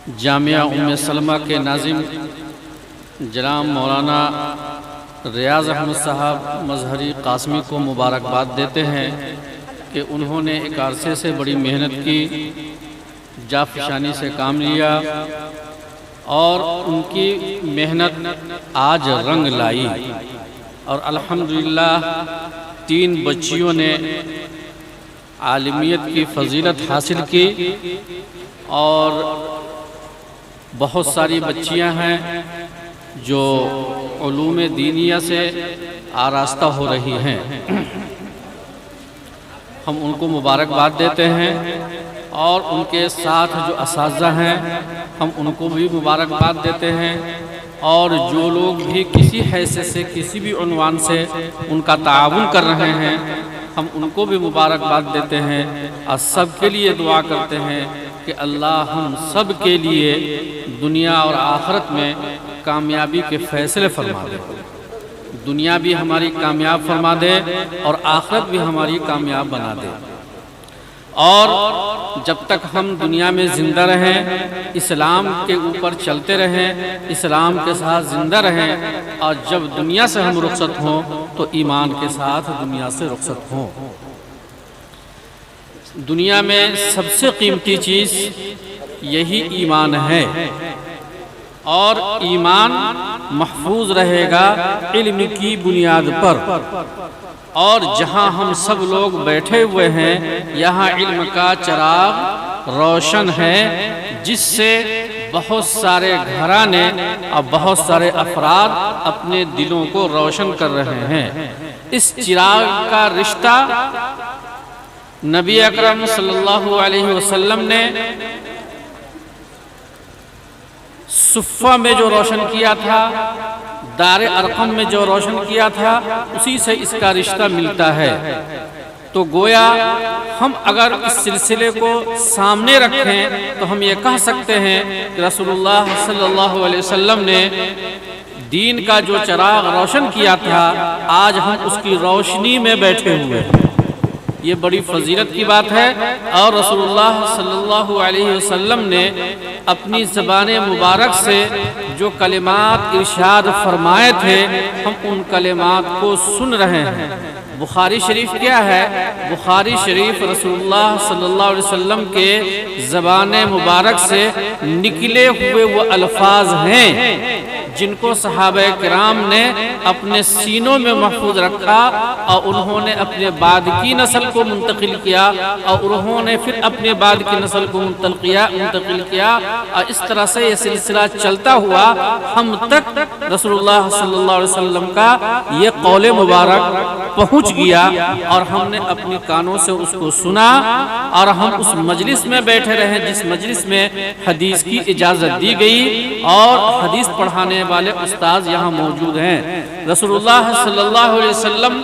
جامعہ ام سلمہ کے ناظم جناب مولانا ریاض احمد صاحب مظہری قاسمی کو مبارکباد دیتے ہیں کہ انہوں نے ایک عرصے سے بڑی محنت کی، جافشانی سے کام لیا اور ان کی محنت آج رنگ لائی، اور الحمدللہ 3 بچیوں نے عالمیت کی فضیلت حاصل کی، اور بہت ساری بچیاں ہیں جو علوم دینیہ سے آراستہ ہو رہی ہیں۔ ہم ان کو مبارکباد دیتے ہیں، اور ان کے ساتھ جو اساتذہ ہیں ہم ان کو بھی مبارکباد دیتے ہیں، اور جو لوگ بھی کسی حیثیت سے کسی بھی عنوان سے ان کا تعاون کر رہے ہیں ہم ان کو بھی مبارکباد دیتے ہیں، اور سب کے لیے دعا کرتے ہیں کہ اللہ ہم سب کے لیے دنیا اور آخرت میں کامیابی کے فیصلے فرما دے، دنیا بھی ہماری کامیاب فرما دے اور آخرت بھی ہماری کامیاب بنا دے، اور جب تک ہم دنیا میں زندہ رہیں اسلام کے اوپر چلتے رہیں، اسلام کے ساتھ زندہ رہیں، اور جب دنیا سے ہم رخصت ہوں تو ایمان کے ساتھ دنیا سے رخصت ہوں۔ دنیا میں سب سے قیمتی چیز یہی ایمان ہے، اور ایمان محفوظ رہے گا علم کی بنیاد پر، اور جہاں ہم سب لوگ بیٹھے ہوئے ہیں یہاں علم کا چراغ روشن ہے، جس سے بہت سارے گھرانے اور بہت سارے افراد اپنے دلوں کو روشن کر رہے ہیں۔ اس چراغ کا رشتہ نبی اکرم صلی اللہ علیہ وسلم نے صفہ میں جو روشن کیا تھا، دار ارقم میں جو روشن کیا تھا، اسی سے اس کا رشتہ ملتا ہے۔ تو گویا ہم اگر اس سلسلے کو سامنے رکھیں تو ہم یہ کہہ سکتے ہیں کہ رسول اللہ صلی اللہ علیہ وسلم نے دین کا جو چراغ روشن کیا تھا آج ہم اس کی روشنی میں بیٹھے ہوئے ہیں۔ یہ بڑی فضیلت کی بات ہے، اور رسول اللہ صلی اللہ علیہ وسلم نے اپنی زبان مبارک سے جو کلمات ارشاد فرمائے تھے ہم ان کلمات کو سن رہے ہیں۔ بخاری شریف کیا ہے؟ بخاری شریف رسول اللہ صلی اللہ علیہ وسلم کے زبان مبارک سے نکلے ہوئے وہ الفاظ ہیں جن کو صحابہ کرام نے اپنے سینوں میں محفوظ رکھا، اور انہوں نے اپنے بعد کی نسل کو منتقل کیا، اور انہوں نے پھر اپنے بعد کی نسل کو منتقل کیا، اور اس طرح سے یہ سلسلہ چلتا ہوا ہم تک رسول اللہ صلی اللہ علیہ وسلم کا یہ قول مبارک پہنچ گیا، اور ہم نے اپنی کانوں سے اس کو سنا، اور ہم اس مجلس میں بیٹھے رہے جس مجلس میں حدیث کی اجازت دی گئی، اور حدیث پڑھانے والے استاذ یہاں موجود ہیں۔ رسول اللہ صلی اللہ علیہ وسلم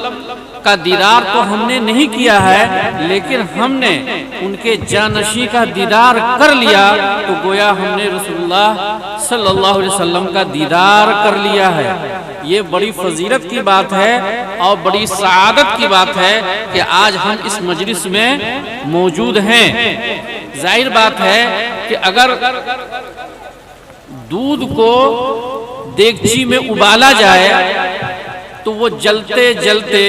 کا دیدار تو ہم نے نہیں کیا ہے، لیکن ہم نے ان کے جانشین کا دیدار کر لیا، تو گویا ہم نے رسول اللہ صلی اللہ علیہ وسلم کا دیدار کر لیا ہے۔ یہ بڑی فضیلت کی بات ہے اور بڑی سعادت کی بات ہے کہ آج ہم اس مجلس میں موجود ہیں۔ ظاہر بات ہے کہ اگر دودھ کو دیگچی میں ابالا جائے تو وہ جلتے جلتے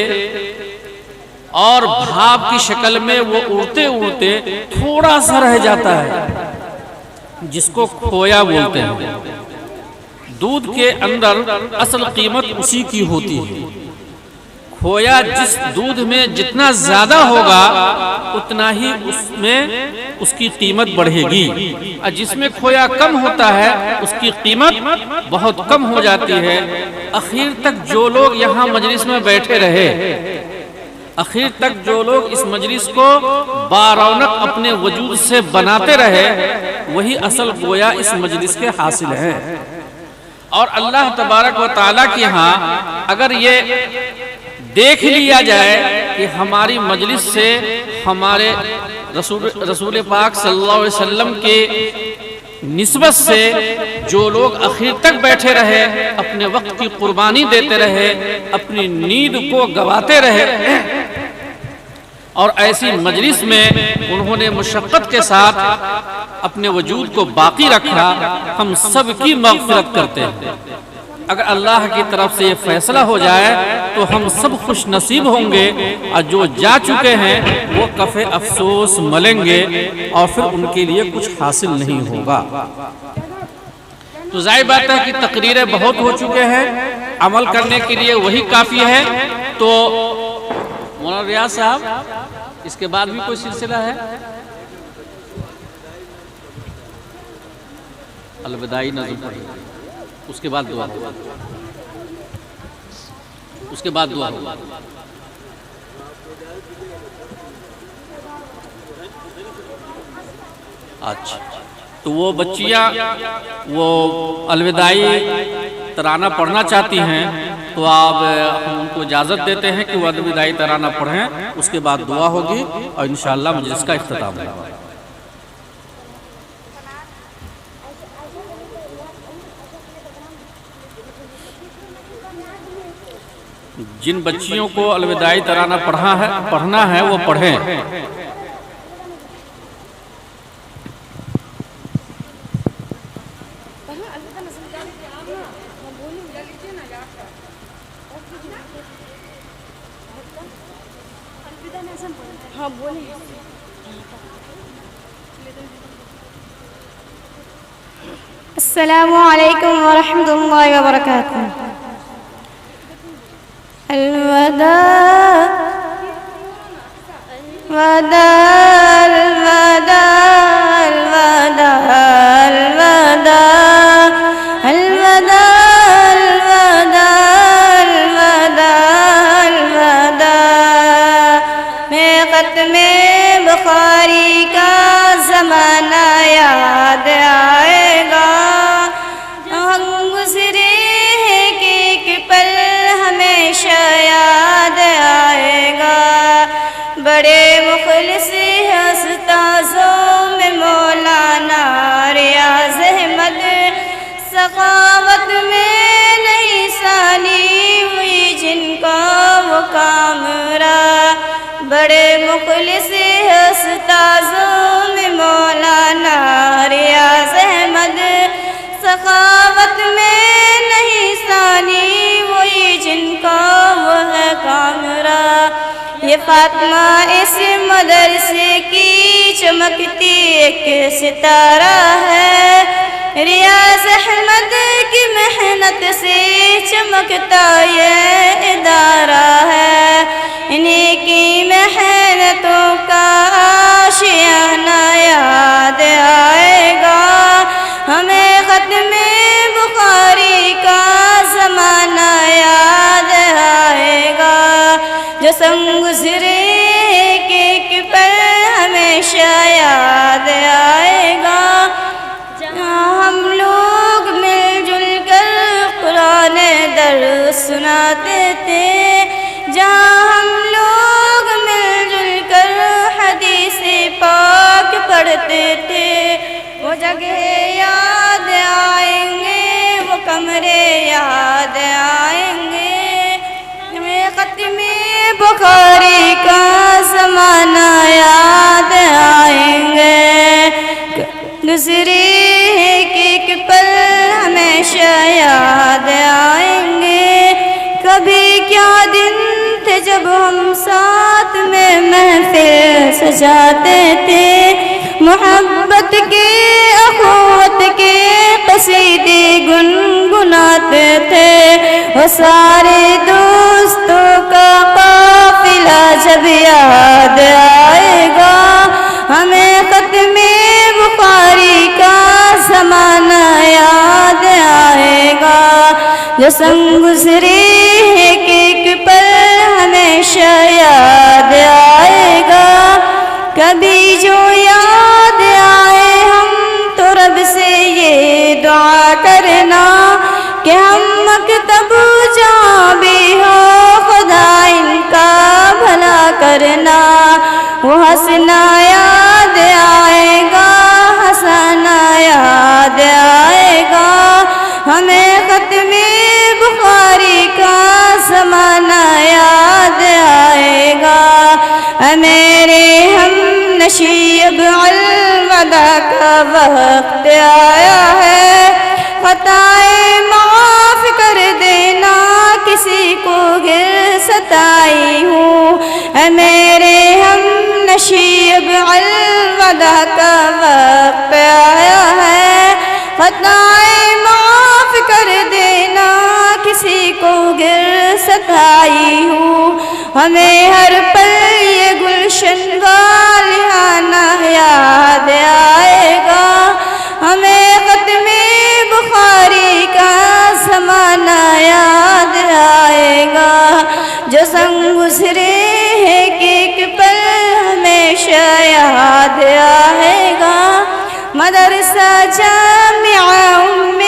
اور بھاپ کی شکل میں وہ اڑتے اڑتے تھوڑا سا رہ جاتا ہے، جس کو کھویا بولتے ہیں۔ دودھ کے اندر اصل قیمت اسی کی ہوتی ہے۔ کھویا جس دودھ میں جتنا زیادہ ہوگا اتنا ہی اس کی قیمت بڑھے گی، اور جس میں کھویا کم ہوتا ہے اس کی قیمت بہت کم ہو جاتی ہے۔ اخیر تک جو لوگ یہاں مجلس میں بیٹھے رہے، اخیر تک جو لوگ اس مجلس کو بارونق اپنے وجود سے بناتے رہے، وہی اصل گویا اس مجلس کے حاصل ہے۔ اور اللہ تبارک و تعالیٰ کے ہاں اگر یہ دیکھ لیا جائے کہ ہماری مجلس سے ہمارے رسول پاک صلی اللہ علیہ وسلم کے نسبت سے جو لوگ اخیر تک بیٹھے رہے، اپنے وقت کی قربانی دیتے رہے، اپنی نیند کو گواتے رہے، اور ایسی مجلس میں انہوں نے مشقت کے ساتھ اپنے وجود کو باقی رکھا، ہم سب کی مغفرت کرتے ہیں۔ اگر اللہ کی طرف سے یہ فیصلہ ہو جائے تو ہم سب خوش نصیب ہوں گے، اور جو جا چکے ہیں وہ کف افسوس ملیں گے اور پھر ان کے لیے کچھ حاصل نہیں ہوگا۔ تو ظاہر بات ہے کہ تقریریں بہت ہو چکے ہیں، عمل کرنے کے لیے وہی کافی ہے۔ تو مولانا ریاض صاحب اس کے بعد بھی کوئی سلسلہ ہے؟ الوداعی نظم پڑھی، اس کے بعد دعا ہوگا، اس کے بعد دعا ہوگا۔ اچھا، تو وہ بچیاں وہ الوداعی ترانہ پڑھنا چاہتی ہیں تو آپ ہم ان کو اجازت دیتے ہیں کہ وہ الوداعی ترانہ پڑھیں، اس کے بعد دعا ہوگی اور انشاءاللہ مجلس کا اختتام ہوگا۔ جن بچیوں کو الوداعی ترانہ پڑھنا ہے وہ پڑھیں۔ السلام علیکم ورحمۃ اللہ وبرکاتہ۔ الوداع الوداع الوداع الوداع الوداع الوداع الوداع الوداع میں ختم بخاری کا زمانہ یاد آئے گا، ہم گزرے ہیں کہ ایک پل ہمیشہ یاد آئے گا۔ بڑے مخلص استاذوں میں مولانا ریاض احمد، سخاوت میں نہیں ثانی ہوئی جن کا وہ کام رہا۔ بڑے مخلص استاذوں میں مولانا ریاض احمد، سخاوت میں نہیں ثانی ہوئی جن کا وہ ہے کامرہ۔ یہ فاطمہ اس مدرسے کی چمکتی ایک ستارہ ہے، ریاض احمد کی محنت سے چمکتا یہ ادارہ ہے۔ انہیں کی محنتوں کا آشیانہ یاد آئے گا، ہمیں ختم بخاری کا زمانہ یاد آئے گا۔ جو سنگ گزرے ایک ایک پل ہمیشہ یاد آئے گا، جہاں ہم لوگ مل جل کر قرآن درس سناتے تھے، جہاں ہم لوگ مل جل کر حدیث پاک پڑھتے تھے، وہ جگہ یاد آئیں گے، وہ کمرے یاد آئیں گے، ہمیں ختم بخاری کا زمانہ یاد آئیں گے۔ گزرے ایک ایک پل ہمیشہ یاد آئیں گے، کبھی کیا دن تھے جب ہم ساتھ میں محفل سجاتے تھے، محبت کے اخوت کے قصیدے گنگناتے تھے، وہ سارے دوستوں کا قافلہ جب یاد آئے گا، ہمیں ختم بخاری کا زمانہ یاد آئے گا۔ جو سنگ گزرے ایک ایک پل ہمیشہ یاد آئے گا، کبھی جو یاد آئے ہم تو رب سے یہ دعا کرنا کہ ہم مکتب جہاں بھی ہو خدا ان کا بھلا کرنا۔ وہ ہنسنا یاد آئے گا، ہنسنا یاد آئے گا، ہمیں ختم بخاری کا زمانہ یاد آئے گا، ہمیں میرے ہم نشی اب الوداع کا وقت آیا ہے، خطائیں معاف کر دینا کسی کو گر ستائی ہوں، اے میرے ہم نشی اب الوداع کا وقت آیا ہے، خطائیں معاف کر دینا کسی کو گر ستائی ہوں، ہمیں ہر پل یہ گلشن والیانہ یاد آئے گا، ہمیں ختم بخاری کا زمانہ یاد آئے گا، جو سنگ گزرے ایک ایک پل ہمیشہ یاد آئے گا، مدرسہ جامعہ ام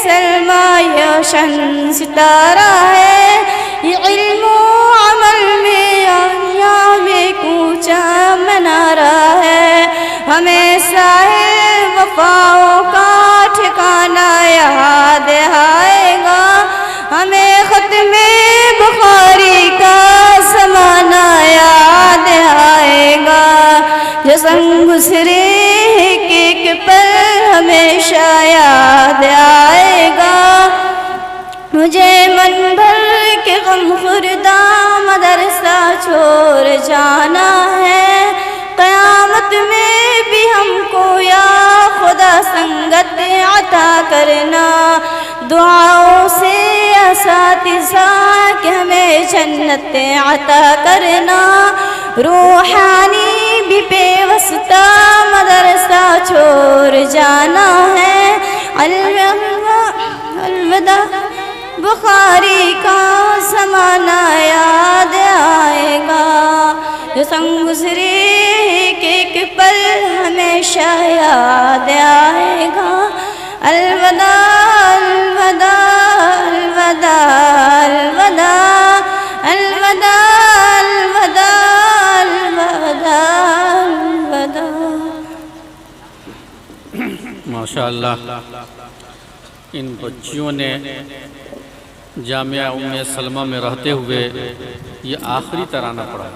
سلمہ روشن ستارہ ہے، یہ علم و عمل میں کامیابی اونچا منارہ ہے، ہمیں ساحل وفاؤں کا ٹھکانہ یاد آئے گا، ہمیں ختم بخاری کا زمانہ یاد آئے گا، جو سنگ گزرے ایک ایک پل ہمیشہ یاد آئے گا، مجھے من بھر کے غم خوردہ مدرسہ چھوڑ جانا ہے، قیامت میں بھی ہم کو یا خدا سنگت عطا کرنا، دعاؤں سے اساتذہ کہ ہمیں جنت عطا کرنا، روحانی بھی پیوستہ مدرسہ چھوڑ جانا ہے، الوداع بخاری کا زمانہ یاد آئے گا، جو سنگ گزرے ایک ایک پل ہمیشہ یاد آئے گا، الوداع الوداع الوداع الوداع الوداع الوداع الوداع الوداع۔ ماشاءاللہ، ان بچیوں نے جامعہ ام سلمہ میں رہتے ہوئے یہ آخری ترانہ پڑھا۔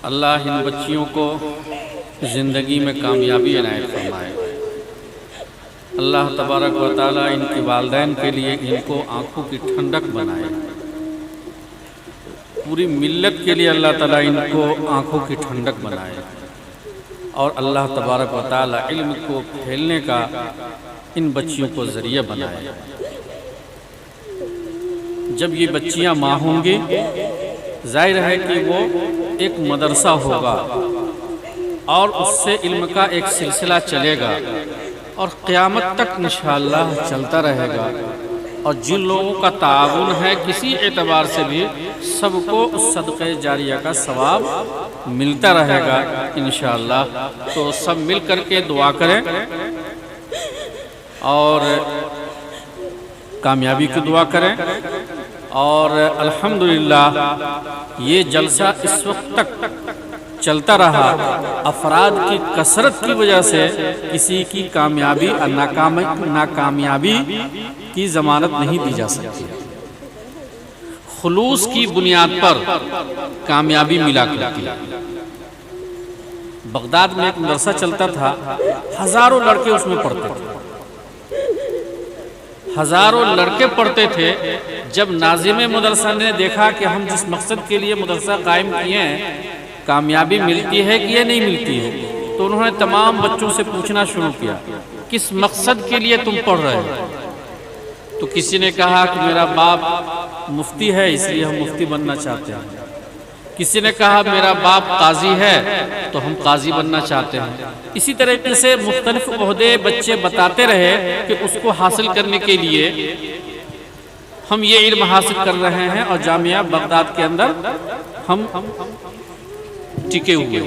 اللہ ان بچیوں کو زندگی میں کامیابی عنایت فرمائے، اللہ تبارک و تعالیٰ ان کی والدین کے لیے ان کو آنکھوں کی ٹھنڈک بنائے، پوری ملت کے لیے اللہ تعالیٰ ان کو آنکھوں کی ٹھنڈک بنائے، اور اللہ تبارک و تعالیٰ علم کو پھیلنے کا ان بچیوں کو ذریعہ بنائے۔ جب یہ بچیاں ماں ہوں گی، ظاہر ہے کہ وہ ایک مدرسہ ہوگا اور اس سے علم کا ایک سلسلہ چلے گا اور قیامت تک انشاءاللہ چلتا رہے گا، اور جن لوگوں کا تعاون ہے کسی اعتبار سے بھی سب کو اس صدقہ جاریہ کا ثواب ملتا رہے گا انشاءاللہ۔ تو سب مل کر کے دعا کریں اور کامیابی کی دعا کریں، اور الحمدللہ یہ جلسہ اس وقت تک چلتا رہا، افراد کی کثرت کی وجہ سے کسی کی کامیابی اور ناکامیابی کی ضمانت نہیں دی جا سکتی، خلوص کی بنیاد پر کامیابی ملا کرتی ہے۔ بغداد میں ایک مدرسہ چلتا تھا، ہزاروں لڑکے اس میں پڑھتے تھے، ہزاروں لڑکے پڑھتے تھے۔ جب ناظم مدرسہ نے دیکھا کہ ہم جس مقصد کے لیے مدرسہ قائم کیے ہیں کامیابی ملتی ہے کہ یہ نہیں ملتی ہے، تو انہوں نے تمام بچوں سے پوچھنا شروع کیا کس مقصد کے لیے تم پڑھ رہے ہو؟ تو کسی نے کہا کہ میرا باپ مفتی ہے اس لیے ہم مفتی بننا چاہتے ہیں، کسی نے کہا میرا باپ قاضی ہے تو ہم قاضی بننا چاہتے ہیں۔ اسی طریقے سے مختلف عہدے بچے بتاتے رہے کہ اس کو حاصل کرنے کے لیے ہم یہ علم حاصل کر رہے ہیں، اور جامعہ بغداد کے اندر ہم ٹکے ہوئے۔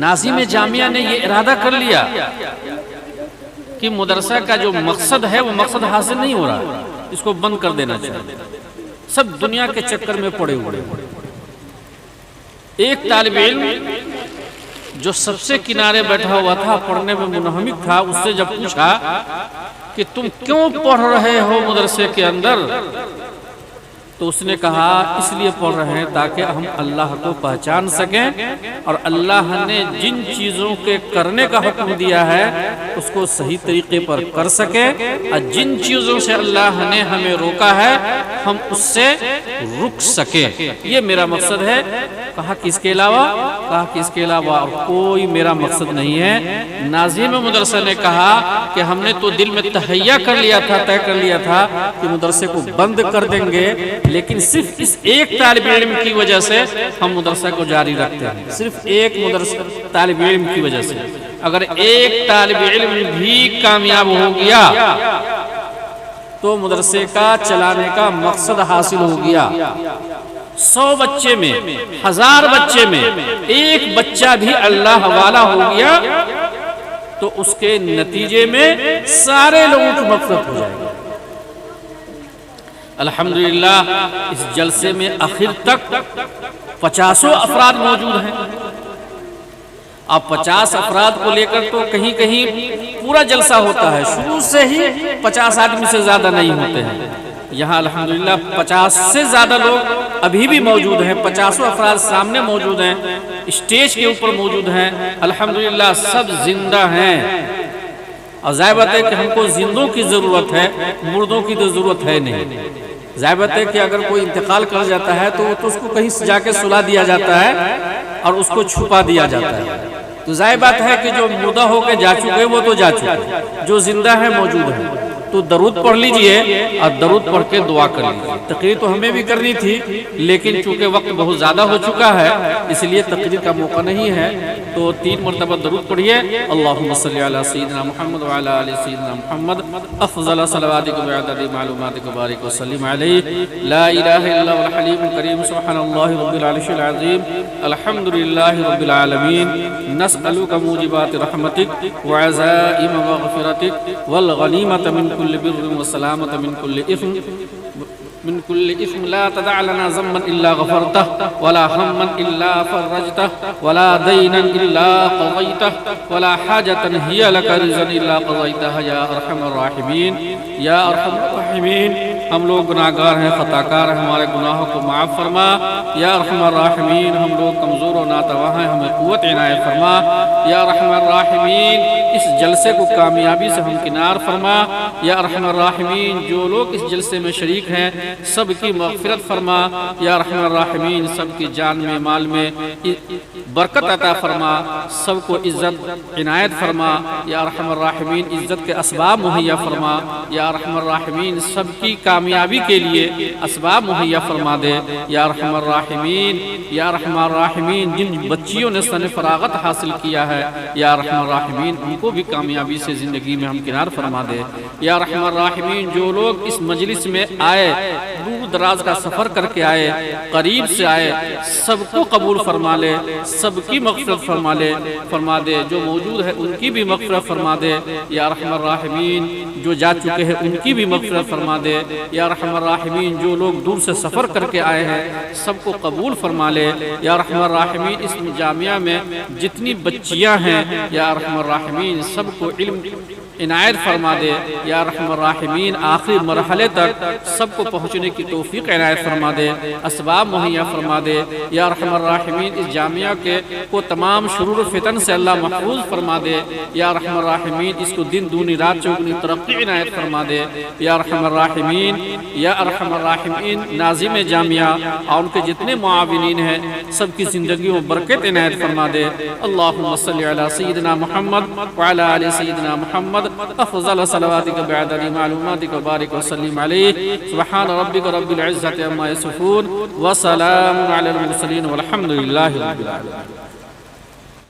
ناظم جامعہ نے یہ ارادہ کر لیا کہ مدرسہ کا جو مقصد ہے وہ مقصد حاصل نہیں ہو رہا، اس کو بند کر دینا چاہیے، سب دنیا کے چکر میں پڑے ہوئے۔ ایک طالب علم جو سب سے کنارے بیٹھا ہوا تھا، پڑھنے میں منہمک تھا، اس سے جب پوچھا کہ تم کیوں پڑھ رہے ہو مدرسے کے اندر، تو اس نے کہا اس لیے پڑھ رہے ہیں تاکہ ہم اللہ کو پہچان سکیں اور اللہ نے جن چیزوں کے کرنے کا حکم دیا ہے اس کو صحیح طریقے پر کر سکیں، اور جن چیزوں سے اللہ نے ہمیں روکا ہے ہم اس سے رک سکیں۔ یہ میرا مقصد ہے۔ کہا کہ اس کے علاوہ؟ کہا کہ اس کے علاوہ اور کوئی میرا مقصد نہیں ہے۔ ناظم مدرسہ نے کہا کہ ہم نے تو دل میں تہیہ کر لیا تھا، طے کر لیا تھا کہ مدرسے کو بند کر دیں گے، لیکن صرف اس ایک طالب علم کی وجہ سے ہم مدرسہ کو جاری رکھتے ہیں، صرف ایک مدرسہ طالب علم کی وجہ سے۔ اگر ایک طالب علم بھی کامیاب ہو گیا تو مدرسے کا چلانے کا مقصد حاصل ہو گیا۔ 100 بچے میں، 1000 بچے میں ایک بچہ بھی اللہ والا ہو گیا تو اس کے نتیجے میں سارے لوگوں کی مغفرت ہو جائے گی۔ الحمدللہ اس جلسے میں آخر تک 50 افراد موجود ہیں۔ اب 50 افراد کو لے کر تو کہیں کہیں پورا جلسہ ہوتا ہے، شروع سے ہی 50 آدمی سے زیادہ نہیں ہوتے ہیں۔ یہاں الحمدللہ 50 سے زیادہ لوگ ابھی بھی موجود ہیں، 50 افراد سامنے موجود ہیں، اسٹیج کے اوپر موجود ہیں۔ الحمدللہ سب زندہ ہیں، اور ظاہر بات ہے کہ ہم کو زندوں کی ضرورت ہے، مردوں کی تو ضرورت ہے نہیں۔ ظاہر بات ہے کہ اگر کوئی انتقال کر جاتا ہے تو اس کو کہیں جا کے سلا دیا جاتا ہے اور اس کو چھپا دیا جاتا ہے۔ تو ظاہر بات ہے کہ جو مردہ ہو کے جا چکے وہ تو جا چکے، جو زندہ ہیں موجود ہیں۔ تو درود پڑھ لیجئے اور درود پڑھ کے دعا کر لیجئے۔ تقریر تو ہمیں بھی کرنی تھی لیکن چونکہ وقت بہت زیادہ ہو چکا ہے اس لیے تقریر کا موقع نہیں ہے، تو 3 مرتبہ درود پڑھیے۔ اللہم صلی علی سیدنا محمد وعلی آل سیدنا محمد افضل صلواتک بعدد معلوماتک بارک وسلم علیہ۔ لا الہ الا هو الحلیم الکریم سبحان اللہ رب العرش العظیم الحمدللہ رب العالمین نسألک موجبات رحمتک وعزائم مغفرتک والغنیمت من كل بر وسلامة من كل إثم لا تدع لنا ذنبا إلا غفرته ولا هما إلا فرجته ولا دينا إلا قضيته ولا حاجة هي لك رضا إلا قضيتها يا أرحم الراحمين يا أرحم الراحمين۔ ہم لوگ گناہگار ہیں، خطاکار ہیں، ہمارے گناہوں کو معاف فرما یا ارحم الراحمین۔ ہم لوگ کمزور و ناتواں ہیں، ہمیں قوت عنایت فرما یا ارحم الراحمین۔ اس جلسے کو کامیابی سے ہمکنار فرما یا ارحم الراحمین۔ جو لوگ اس جلسے میں شریک ہیں سب کی مغفرت فرما یا ارحم الراحمین۔ سب کی جان میں، مال میں برکت عطا فرما، سب کو عزت عنایت فرما یا ارحم الراحمین۔ عزت کے اسباب مہیا فرما یا ارحم الراحمین۔ سب کی کامیابی کے لیے اسباب مہیا فرما دے یا ارحم الراحمین یا ارحم الراحمین۔ جن بچیوں نے سن فراغت حاصل کیا ہے یا ارحم الراحمین ان کو بھی کامیابی سے زندگی میں ہمکنار فرما دے یا ارحم الراحمین۔ جو لوگ اس مجلس میں آئے، دور دراز کا سفر کر کے آئے، قریب سے آئے، سب کو قبول فرما لے، سب کی مغفرت فرما دے۔ جو موجود ہے ان کی بھی مغفرت فرما دے یا ارحم الراحمین۔ جو جا چکے ہیں ان کی بھی مغفرت فرما دے یا ارحم الراحمین۔ جو لوگ دور سے سفر کر کے آئے ہیں سب کو قبول فرما لے یا ارحم الراحمین۔ اس جامعہ میں جتنی بچیاں ہیں یا ارحم الراحمین سب کو علم عنایت فرما دے یا ارحم الراحمین۔ آخری مرحلے تک سب کو پہنچنے کی توفیق عنایت فرما دے، اسباب مہیا فرما دے یا ارحم الراحمین۔ اس جامعہ کے کو تمام شرور و فتن سے اللہ محفوظ فرما دے یا ارحم الراحمین۔ اس کو دن دونی رات چوگنی ترقی عنایت فرما دے یا ارحم الراحمین یا ارحم الراحمین۔ ناظم جامعہ اور ان کے جتنے معاونین ہیں سب کی زندگیوں میں برکت عنایت فرما دے۔ اللہم صلی علی سیدنا محمد وعلی آل سیدنا محمد افضل صلواتک بعدد معلوماتک بارک وسلم علیہ۔ سبحان ربک رب العزت عما یصفون وسلام علی المرسلین والحمد للہ رب العالمین۔